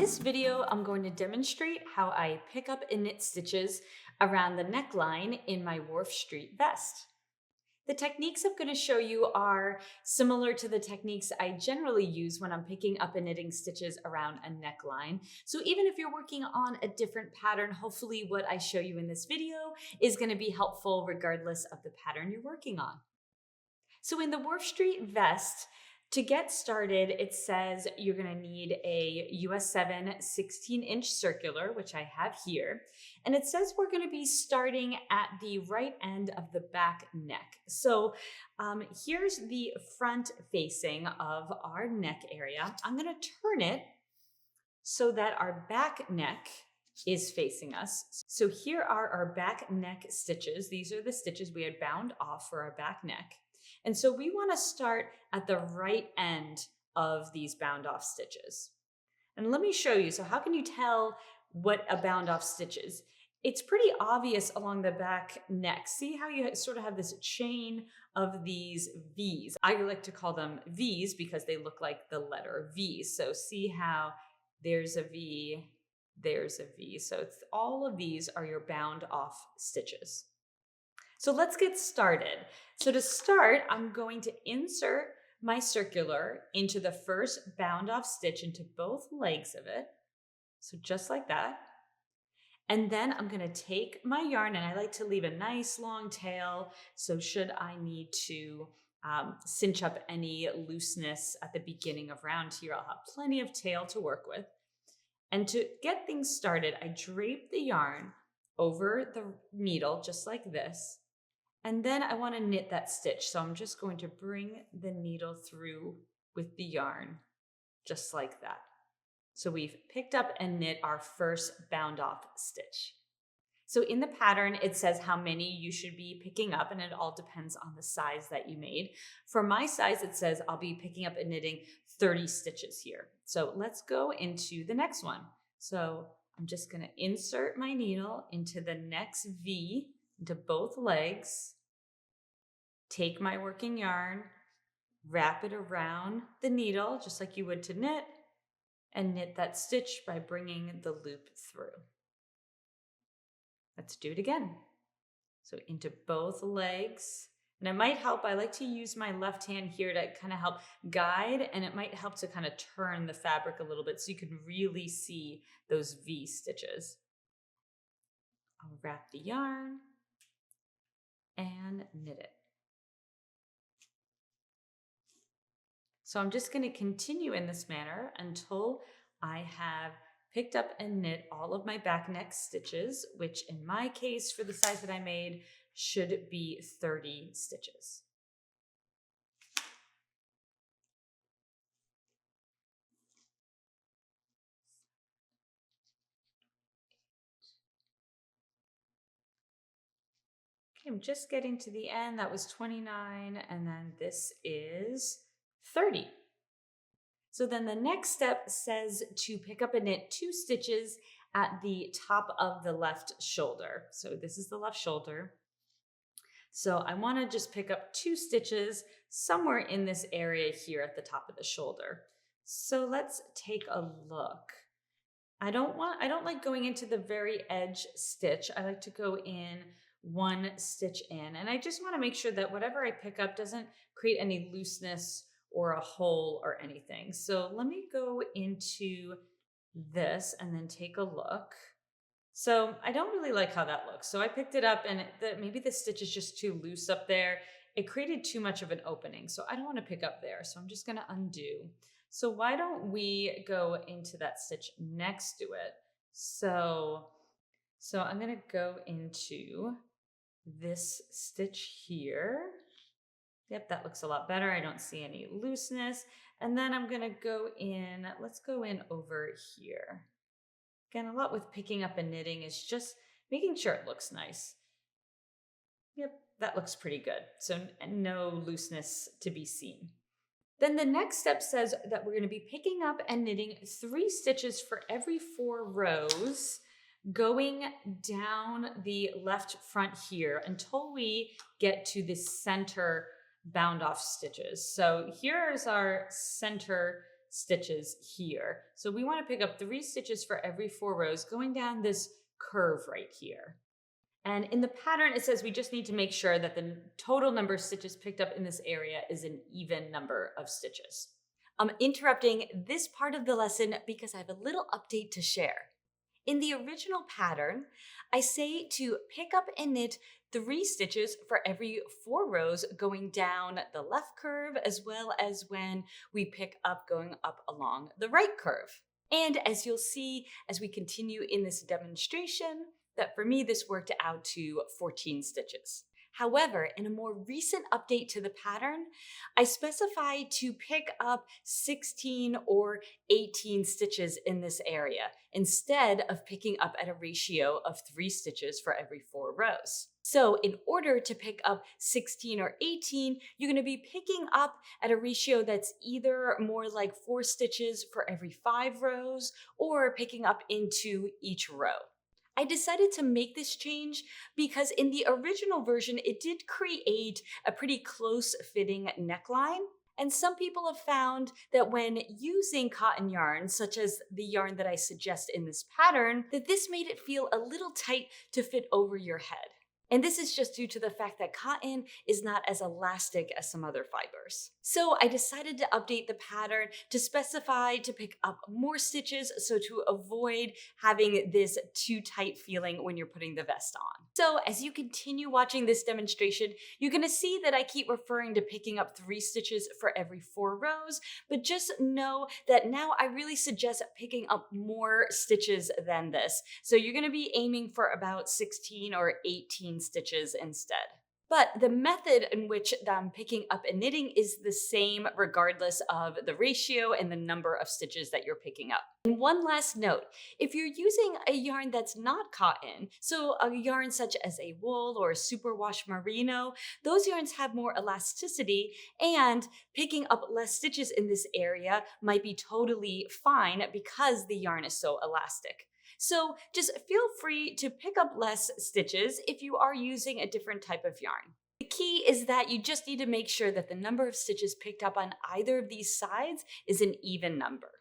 this video, I'm going to demonstrate how I pick up and knit stitches around the neckline in my Wharf Street vest. The techniques I'm going to show you are similar to the techniques I generally use when I'm picking up and knitting stitches around a neckline. So even if you're working on a different pattern, hopefully what I show you in this video is going to be helpful regardless of the pattern you're working on. So in the Wharf Street vest, to get started, it says you're going to need a US 7 16-inch circular, which I have here. And it says we're going to be starting at the right end of the back neck. So here's the front facing of our neck area. I'm going to turn it so that our back neck is facing us. So here are our back neck stitches. These are the stitches we had bound off for our back neck. And so we want to start at the right end of these bound off stitches. And let me show you. So how can you tell what a bound off stitch is? It's pretty obvious along the back neck. See how you sort of have this chain of these V's. I like to call them V's because they look like the letter V. So see how there's a V, there's a V. So all of these are your bound off stitches. So let's get started. So to start, I'm going to insert my circular into the first bound off stitch into both legs of it. So just like that. And then I'm going to take my yarn, and I like to leave a nice long tail. So should I need to cinch up any looseness at the beginning of round here, I'll have plenty of tail to work with. And to get things started, I drape the yarn over the needle just like this. And then I want to knit that stitch. So I'm just going to bring the needle through with the yarn, just like that. So we've picked up and knit our first bound off stitch. So in the pattern, it says how many you should be picking up, and it all depends on the size that you made. For my size, it says I'll be picking up and knitting 30 stitches here. So let's go into the next one. So I'm just going to insert my needle into the next V, into both legs. Take my working yarn, wrap it around the needle, just like you would to knit, and knit that stitch by bringing the loop through. Let's do it again. So into both legs. And it might help, I like to use my left hand here to kind of help guide, and it might help to kind of turn the fabric a little bit so you can really see those V stitches. I'll wrap the yarn and knit it. So I'm just going to continue in this manner until I have picked up and knit all of my back neck stitches, which in my case, for the size that I made, should be 30 stitches. Okay, I'm just getting to the end. That was 29, and then this is 30. So then the next step says to pick up and knit 2 stitches at the top of the left shoulder. So this is the left shoulder. So I want to just pick up 2 stitches somewhere in this area here at the top of the shoulder. So let's take a look. I don't like going into the very edge stitch. I like to go in 1 stitch in, and I just want to make sure that whatever I pick up doesn't create any looseness or a hole or anything. So let me go into this and then take a look. So I don't really like how that looks. So I picked it up, and maybe the stitch is just too loose up there. It created too much of an opening. So I don't want to pick up there. So I'm just going to undo. So why don't we go into that stitch next to it? So I'm going to go into this stitch here. Yep, that looks a lot better. I don't see any looseness. And then I'm going to go in, let's go in over here. Again, a lot with picking up and knitting is just making sure it looks nice. Yep, that looks pretty good. So no looseness to be seen. Then the next step says that we're going to be picking up and knitting 3 stitches for every 4 rows, going down the left front here until we get to the center bound off stitches. So here's our center stitches here. So we want to pick up 3 stitches for every 4 rows going down this curve right here. And in the pattern, it says we just need to make sure that the total number of stitches picked up in this area is an even number of stitches. I'm interrupting this part of the lesson because I have a little update to share. In the original pattern, I say to pick up and knit 3 stitches for every 4 rows going down the left curve, as well as when we pick up going up along the right curve. And as you'll see as we continue in this demonstration, that for me this worked out to 14 stitches. However, in a more recent update to the pattern, I specify to pick up 16 or 18 stitches in this area instead of picking up at a ratio of 3 stitches for every 4 rows. So in order to pick up 16 or 18, you're going to be picking up at a ratio that's either more like 4 stitches for every 5 rows or picking up into each row. I decided to make this change because in the original version, it did create a pretty close fitting neckline. And some people have found that when using cotton yarn, such as the yarn that I suggest in this pattern, that this made it feel a little tight to fit over your head. And this is just due to the fact that cotton is not as elastic as some other fibers. So I decided to update the pattern to specify to pick up more stitches so to avoid having this too tight feeling when you're putting the vest on. So as you continue watching this demonstration, you're going to see that I keep referring to picking up 3 stitches for every 4 rows, but just know that now I really suggest picking up more stitches than this. So you're going to be aiming for about 16 or 18 stitches instead. But the method in which I'm picking up and knitting is the same regardless of the ratio and the number of stitches that you're picking up. And one last note, if you're using a yarn that's not cotton, so a yarn such as a wool or a superwash merino, those yarns have more elasticity and picking up less stitches in this area might be totally fine because the yarn is so elastic. So just feel free to pick up less stitches if you are using a different type of yarn. The key is that you just need to make sure that the number of stitches picked up on either of these sides is an even number.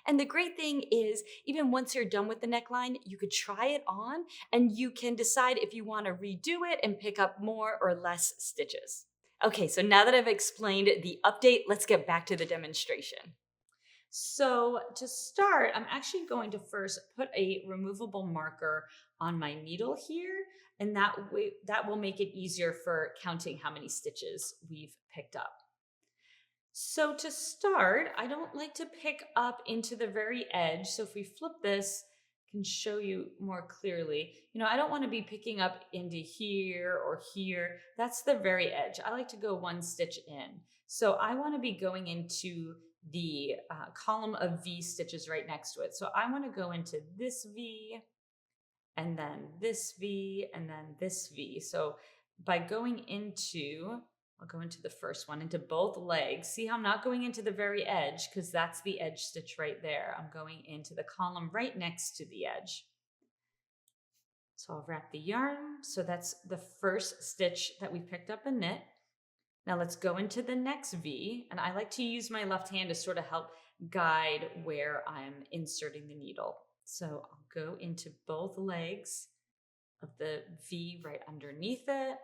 And the great thing is, even once you're done with the neckline, you could try it on and you can decide if you want to redo it and pick up more or less stitches. Okay, so now that I've explained the update, let's get back to the demonstration. So to start, I'm actually going to first put a removable marker on my needle here, and that will make it easier for counting how many stitches we've picked up. So to start, I don't like to pick up into the very edge. So if we flip this, I can show you more clearly. I don't want to be picking up into here or here. That's the very edge. I like to go 1 stitch in. So I want to be going into the column of V stitches right next to it. So I want to go into this V and then this V and then this V. So by going into, I'll go into the first one, into both legs. See how I'm not going into the very edge because that's the edge stitch right there. I'm going into the column right next to the edge. So I'll wrap the yarn. So that's the first stitch that we picked up and knit. Now let's go into the next V, and I like to use my left hand to sort of help guide where I'm inserting the needle. So I'll go into both legs of the V right underneath it,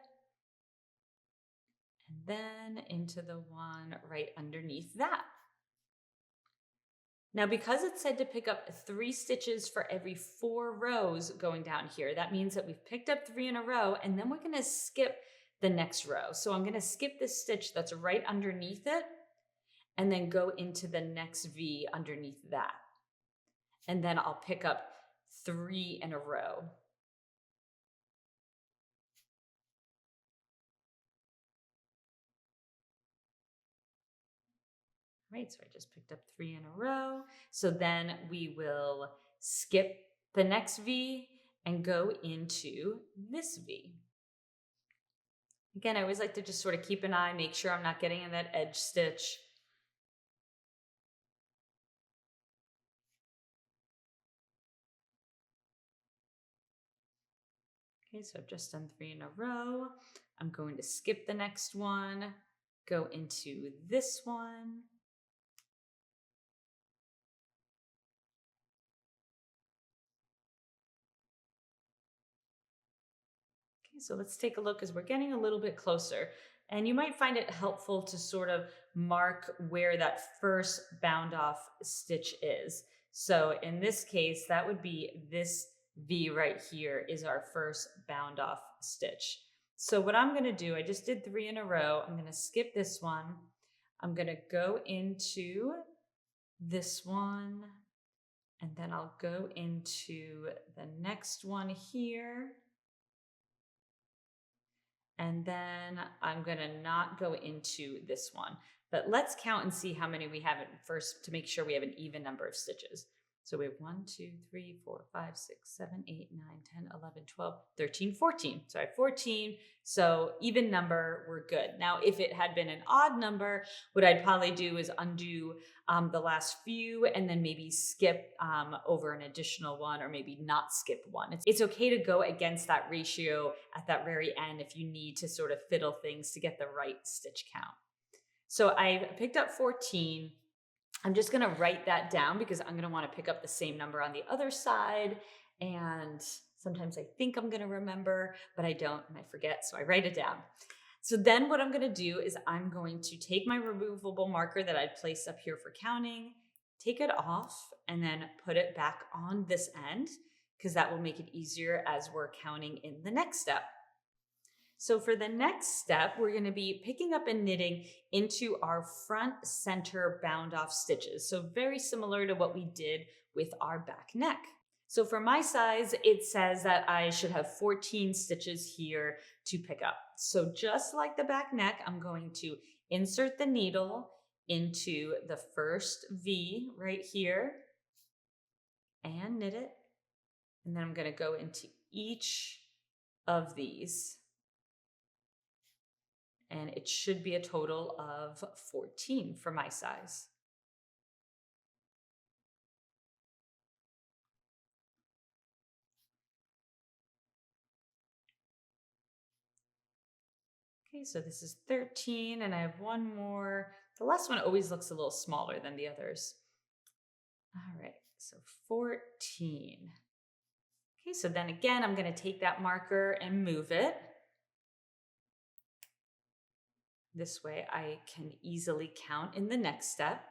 and then into the one right underneath that. Now, because it said to pick up 3 stitches for every 4 rows going down here, that means that we've picked up 3 in a row, and then we're going to skip the next row. So I'm going to skip this stitch that's right underneath it and then go into the next V underneath that. And then I'll pick up 3 in a row. Right, so I just picked up 3 in a row. So then we will skip the next V and go into this V. Again, I always like to just sort of keep an eye, make sure I'm not getting in that edge stitch. Okay, so I've just done 3 in a row. I'm going to skip the next one, go into this one, So let's take a look as we're getting a little bit closer. And you might find it helpful to sort of mark where that first bound off stitch is. So in this case, that would be this V right here is our first bound off stitch. So what I'm going to do, I just did 3 in a row. I'm going to skip this one. I'm going to go into this one, and then I'll go into the next one here. And then I'm gonna not go into this one, but let's count and see how many we have at first to make sure we have an even number of stitches. So we have 1, 2, 3, 4, 5, 6, 7, 8, 9, 10, 11, 12, 13, 14. So I have 14. So even number, we're good. Now, if it had been an odd number, what I'd probably do is undo the last few and then maybe skip over an additional one, or maybe not skip one. It's okay to go against that ratio at that very end if you need to sort of fiddle things to get the right stitch count. So I picked up 14. I'm just going to write that down because I'm going to want to pick up the same number on the other side. And sometimes I think I'm going to remember, but I don't, and I forget. So I write it down. So then what I'm going to do is I'm going to take my removable marker that I'd placed up here for counting, take it off, and then put it back on this end, because that will make it easier as we're counting in the next step. So for the next step, we're going to be picking up and knitting into our front center bound off stitches. So very similar to what we did with our back neck. So for my size, it says that I should have 14 stitches here to pick up. So just like the back neck, I'm going to insert the needle into the first V right here and knit it. And then I'm going to go into each of these. And it should be a total of 14 for my size. Okay, so this is 13, and I have one more. The last one always looks a little smaller than the others. All right, so 14. Okay, so then again, I'm going to take that marker and move it. This way I can easily count in the next step.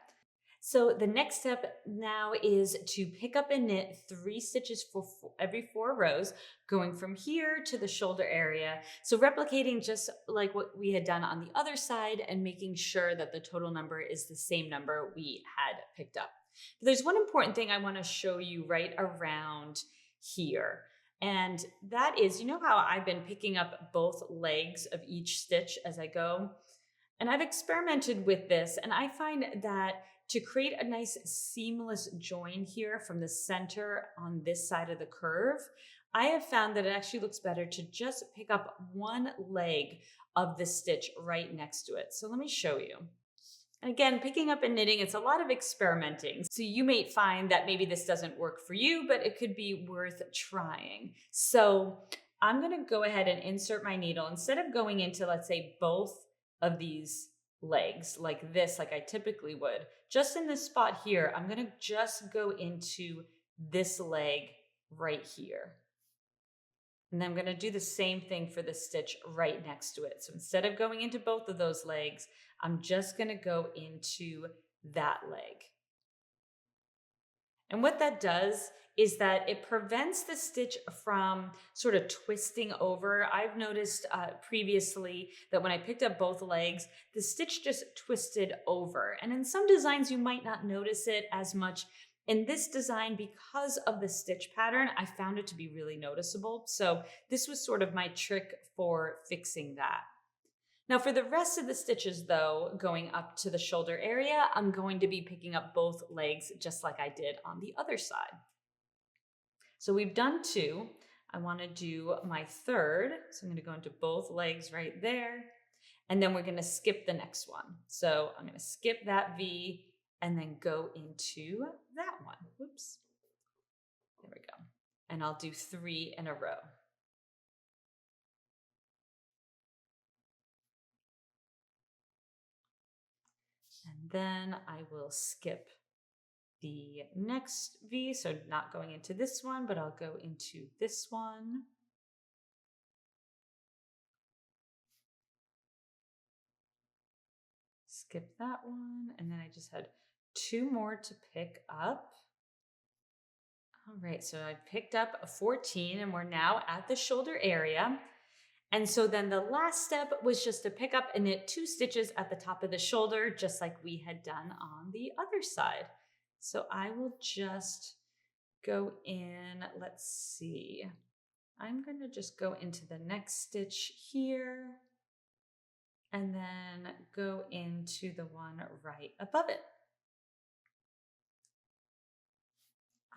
So the next step now is to pick up and knit 3 stitches for every 4 rows, going from here to the shoulder area. So replicating just like what we had done on the other side and making sure that the total number is the same number we had picked up. But there's one important thing I want to show you right around here. And that is, you know how I've been picking up both legs of each stitch as I go? And I've experimented with this, and I find that to create a nice seamless join here from the center on this side of the curve, I have found that it actually looks better to just pick up one leg of the stitch right next to it. So let me show you. And again, picking up and knitting, it's a lot of experimenting. So you may find that maybe this doesn't work for you, but it could be worth trying. So I'm going to go ahead and insert my needle. Instead of going into, let's say, both of these legs like this, like I typically would, just in this spot here, I'm going to just go into this leg right here. And then I'm going to do the same thing for the stitch right next to it. So instead of going into both of those legs, I'm just going to go into that leg. And what that does is that it prevents the stitch from sort of twisting over. I've noticed previously that when I picked up both legs, the stitch just twisted over. And in some designs, you might not notice it as much. In this design, because of the stitch pattern, I found it to be really noticeable. So this was sort of my trick for fixing that. Now for the rest of the stitches though, going up to the shoulder area, I'm going to be picking up both legs just like I did on the other side. So we've done 2. I want to do my third. So I'm going to go into both legs right there. And then we're going to skip the next one. So I'm going to skip that V and then go into that one. Whoops. There we go. And I'll do 3 in a row. And then I will skip the next V, so not going into this one, but I'll go into this one. skip that one. And then I just had 2 more to pick up. All right, so I picked up a 14 and we're now at the shoulder area. And so then the last step was just to pick up and knit 2 stitches at the top of the shoulder, just like we had done on the other side. So I will just go in, let's see. I'm going to just go into the next stitch here and then go into the one right above it.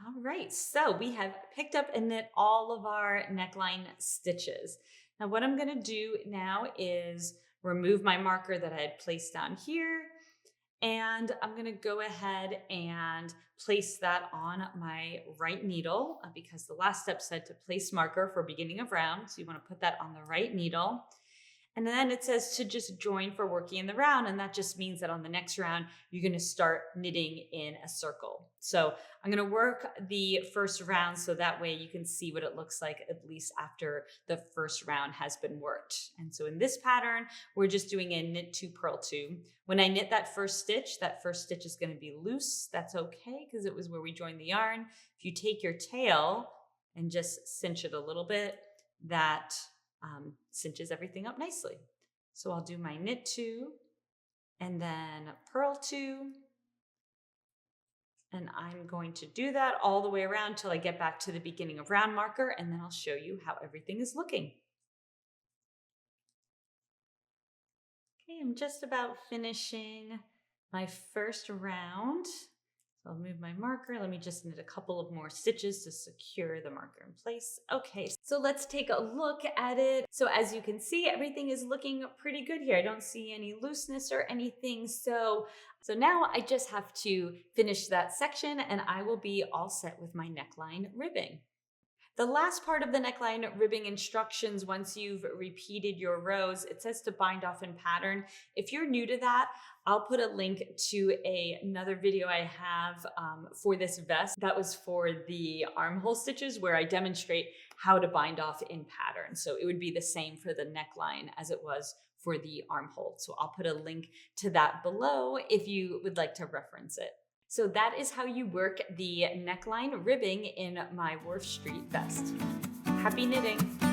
All right, so we have picked up and knit all of our neckline stitches. Now what I'm gonna do now is remove my marker that I had placed down here, and I'm gonna go ahead and place that on my right needle because the last step said to place marker for beginning of round. So you wanna put that on the right needle. And then it says to just join for working in the round. And that just means that on the next round, you're going to start knitting in a circle. So I'm going to work the first round so that way you can see what it looks like at least after the first round has been worked. And so in this pattern, we're just doing a knit 2, purl 2. When I knit that first stitch is going to be loose. That's okay because it was where we joined the yarn. If you take your tail and just cinch it a little bit, that cinches everything up nicely. So I'll do my knit 2 and then purl 2. And I'm going to do that all the way around till I get back to the beginning of round marker, and then I'll show you how everything is looking. Okay, I'm just about finishing my first round. So I'll move my marker. Let me just knit a couple of more stitches to secure the marker in place. Okay, so let's take a look at it. So as you can see, everything is looking pretty good here. I don't see any looseness or anything. So now I just have to finish that section and I will be all set with my neckline ribbing. The last part of the neckline ribbing instructions, once you've repeated your rows, it says to bind off in pattern. If you're new to that, I'll put a link to another video I have for this vest. That was for the armhole stitches where I demonstrate how to bind off in pattern. So it would be the same for the neckline as it was for the armhole. So I'll put a link to that below if you would like to reference it. So that is how you work the neckline ribbing in my Wharf Street vest. Happy knitting!